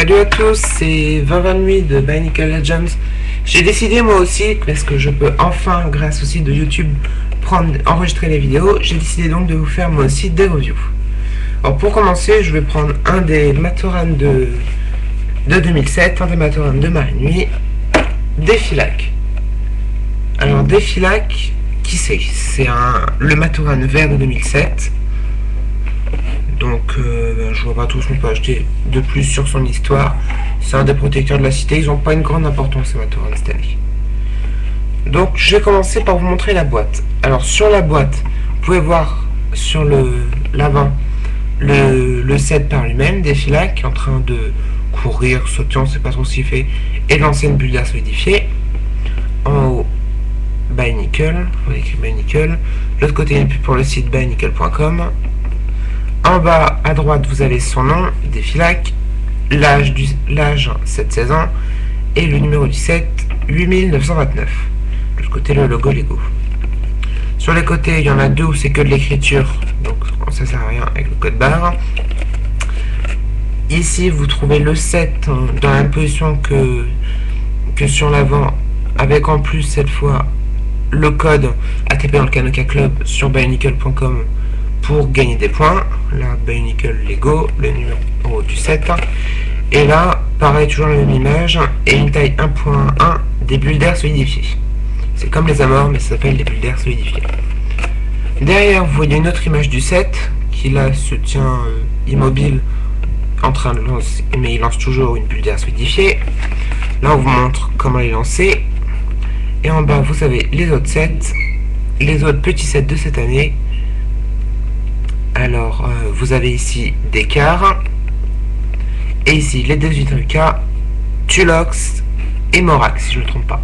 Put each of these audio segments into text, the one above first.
Salut à tous, c'est 20 nuit de Bionicle Legends. J'ai décidé moi aussi, parce que je peux enfin, grâce au site de YouTube, enregistrer les vidéos, j'ai décidé donc de vous faire moi aussi des reviews. Alors pour commencer, je vais prendre un des Matoran de 2007, un des Matoran de Marine Nuit, Défilac. Alors Défilac, qui c'est? C'est le Matoran vert de 2007. Donc je vois pas tout ce qu'on peut acheter de plus sur son histoire. C'est un des protecteurs de la cité, ils n'ont pas une grande importance ces Matoran cette année. Donc je vais commencer par vous montrer la boîte. Alors sur la boîte, vous pouvez voir sur l'avant le set par lui-même, Défilac qui est en train de courir, sauter, on ne sait pas trop ce qu'il fait, et lancer une bulle d'air solidifiée. En haut, Bionicle, on écrit Bionicle. L'autre côté, une pub pour le site bionicle.com. En bas à droite, vous avez son nom, Défilac, l'âge 7-16 ans, et le numéro du set, 8929. De l'autre côté, le logo Lego. Sur les côtés, il y en a deux où c'est que de l'écriture, donc ça sert à rien avec le code barre. Ici, vous trouvez le set dans la même position que sur l'avant, avec en plus cette fois le code ATP dans le Kanoka Club sur bionicle.com pour gagner des points. Là, Bionicle Lego, le numéro du set. Et là, pareil, toujours la même image et une taille 1.1 des bulles d'air solidifiées. C'est comme les amors, mais ça s'appelle des bulles d'air solidifiées. Derrière, vous voyez une autre image du set qui là se tient immobile en train de lancer, mais il lance toujours une bulle d'air solidifiée. Là, on vous montre comment les lancer. Et en bas, vous avez les autres sets, les autres petits sets de cette année. Alors, vous avez ici Descartes, et ici les 18K, Tulox et Morax, si je ne me trompe pas.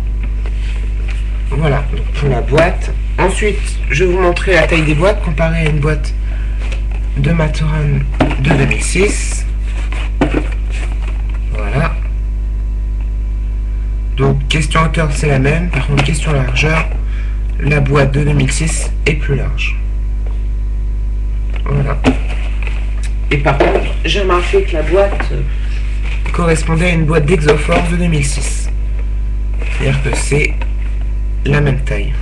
Voilà, donc pour la boîte. Ensuite, je vais vous montrer la taille des boîtes, comparée à une boîte de Matoran de 2006. Voilà. Donc, question hauteur, c'est la même. Par contre, question largeur, la boîte de 2006 est plus large. Voilà. Et par contre, j'ai remarqué que la boîte correspondait à une boîte d'Exoforce de 2006. C'est-à-dire que c'est la même taille.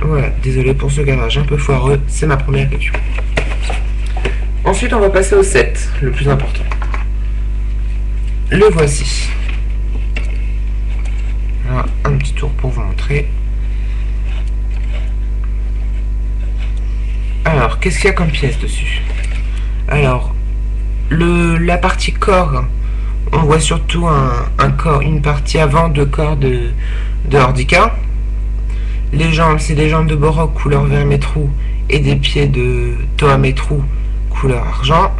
Voilà, désolé pour ce garage un peu foireux, c'est ma première question. Ensuite, on va passer au set, le plus important. Le voici. Voilà, un petit tour pour vous montrer. Alors, qu'est-ce qu'il y a comme pièce dessus? Alors, la partie corps, on voit surtout un corps, une partie avant de corps de Hordika. Les jambes, c'est des jambes de Borok couleur vert métrou et des pieds de Toa métrou couleur argent.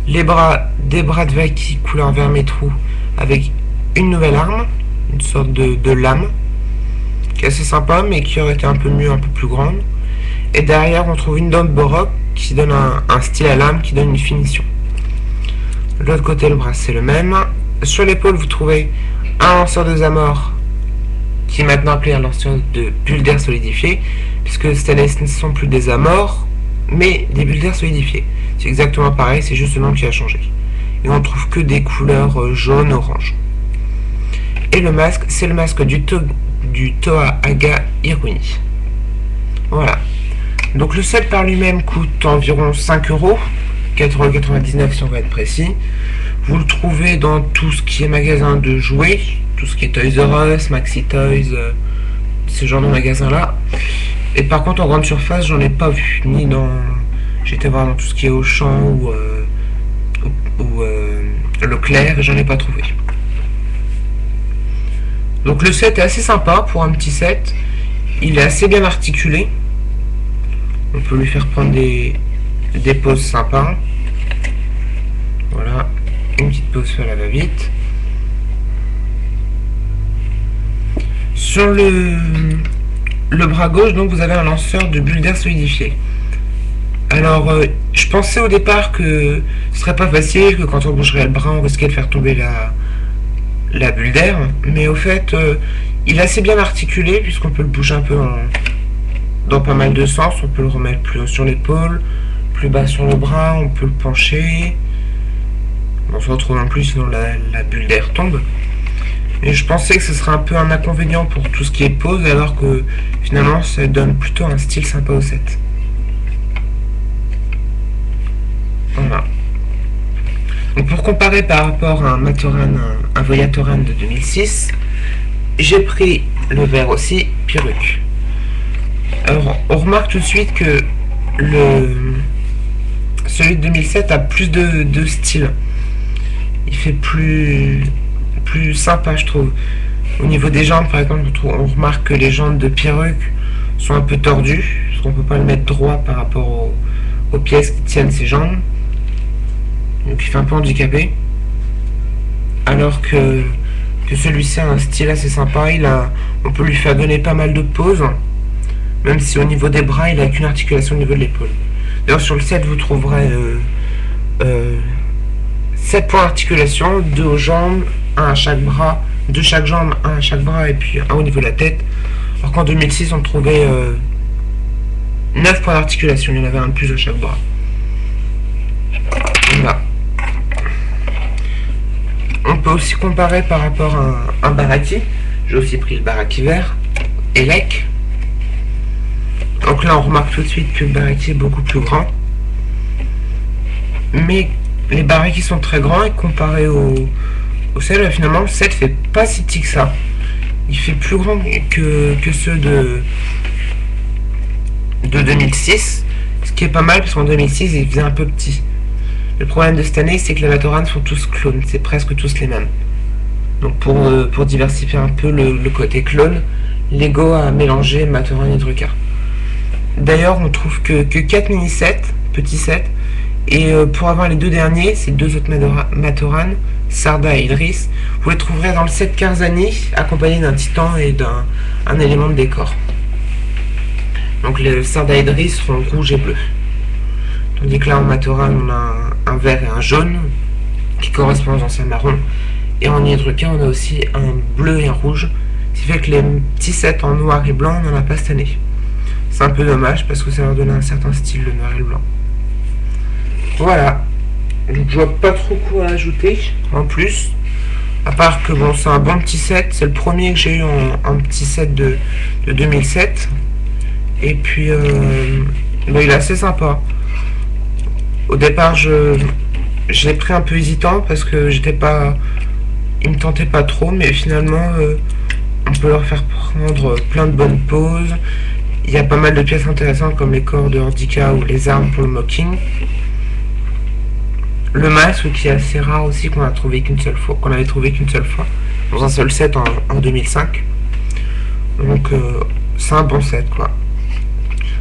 Les bras, des bras de Vaki couleur vert métrou avec une nouvelle arme, une sorte de lame qui est assez sympa mais qui aurait été un peu mieux, un peu plus grande. Et derrière, on trouve une dent de Borok qui donne un style à lame, qui donne une finition. De l'autre côté, le bras, c'est le même. Sur l'épaule, vous trouvez un lanceur de Zamor, qui est maintenant appelé un lanceur de bulles d'air solidifiées, puisque cette année, ce ne sont plus des Amors, mais des bulles d'air solidifiées. C'est exactement pareil, c'est juste le nom qui a changé. Et on trouve que des couleurs jaune, orange. Et le masque, c'est le masque du Toa Aga Iruni. Voilà. Donc le set par lui-même coûte environ 5 €, 4,99 € si on va être précis. Vous le trouvez dans tout ce qui est magasin de jouets, tout ce qui est Toys R Us, Maxi Toys, ce genre de magasin là. Et par contre en grande surface, j'en ai pas vu, ni dans... J'étais voir dans tout ce qui est Auchan ou Leclerc, et j'en ai pas trouvé. Donc le set est assez sympa pour un petit set. Il est assez bien articulé. On peut lui faire prendre des pauses sympas. Voilà, une petite pause sur la va-vite. Sur le bras gauche, donc vous avez un lanceur de bulles d'air solidifiées. Alors, je pensais au départ que ce serait pas facile, que quand on bougerait le bras, on risquait de faire tomber la bulle d'air. Mais au fait, il est assez bien articulé, puisqu'on peut le bouger un peu dans pas mal de sens. On peut le remettre plus haut sur l'épaule, plus bas sur le bras, on peut le pencher. On se retrouve en plus sinon la bulle d'air tombe. Et je pensais que ce serait un peu un inconvénient pour tout ce qui est pose, alors que finalement ça donne plutôt un style sympa au set. Voilà. Donc pour comparer par rapport à un Matoran, un Voyatoran de 2006, j'ai pris le vert aussi, Piruk. Alors on remarque tout de suite que celui de 2007 a plus de style. Il fait plus sympa, je trouve. Au niveau des jambes, par exemple, on remarque que les jambes de Piruk sont un peu tordues, parce qu'on peut pas le mettre droit par rapport aux pièces qui tiennent ses jambes. Donc il fait un peu handicapé. Alors que celui-ci a un style assez sympa. On peut lui faire donner pas mal de poses, même si au niveau des bras, il n'a qu'une articulation au niveau de l'épaule. D'ailleurs, sur le set, vous trouverez 7 points d'articulation, 2 aux jambes, 1 à chaque bras, 2 chaque jambe, 1 à chaque bras et puis 1 au niveau de la tête. Alors qu'en 2006, on trouvait 9 points d'articulation, il y en avait un de plus à chaque bras. Voilà. On peut aussi comparer par rapport à un Baraki. J'ai aussi pris le Baraki vert, Elec. Donc là, on remarque tout de suite que le Baraki est beaucoup plus grand. Mais les Baraki sont très grands et comparé au set, finalement, le set fait pas si petit que ça. Il fait plus grand que ceux de 2006, ce qui est pas mal parce qu'en 2006, il faisait un peu petit. Le problème de cette année, c'est que les Matoran sont tous clones, c'est presque tous les mêmes. Donc pour diversifier un peu le côté clone, Lego a mélangé Matoran et Drukhar. D'ailleurs, on trouve que 4 mini-sets, petits sets, et pour avoir les deux derniers, ces deux autres Matoran, Sarda et Idris, vous les trouverez dans le set Karzani, accompagné d'un titan et d'un élément de décor. Donc les Sarda et Idris seront rouges et bleus. Tandis que là en Matoran, on a un vert et un jaune, qui correspondent aux anciens marrons. Et en Drukhar, on a aussi un bleu et un rouge, ce qui fait que les petits sets en noir et blanc, on n'en a pas cette année. C'est un peu dommage parce que ça leur donne un certain style, le noir et le blanc. Voilà. Donc je vois pas trop quoi ajouter en plus. À part que bon, c'est un bon petit set. C'est le premier que j'ai eu en petit set de 2007. Et puis il est assez sympa. Au départ, je l'ai pris un peu hésitant parce que il me tentait pas trop, mais finalement on peut leur faire prendre plein de bonnes poses. Il y a pas mal de pièces intéressantes comme les corps de Hordika ou les armes pour le mocking. Le masque qui est assez rare aussi, qu'on avait trouvé qu'une seule fois dans un seul set en 2005. Donc c'est un bon set quoi.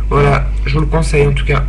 Voilà, je vous le conseille en tout cas.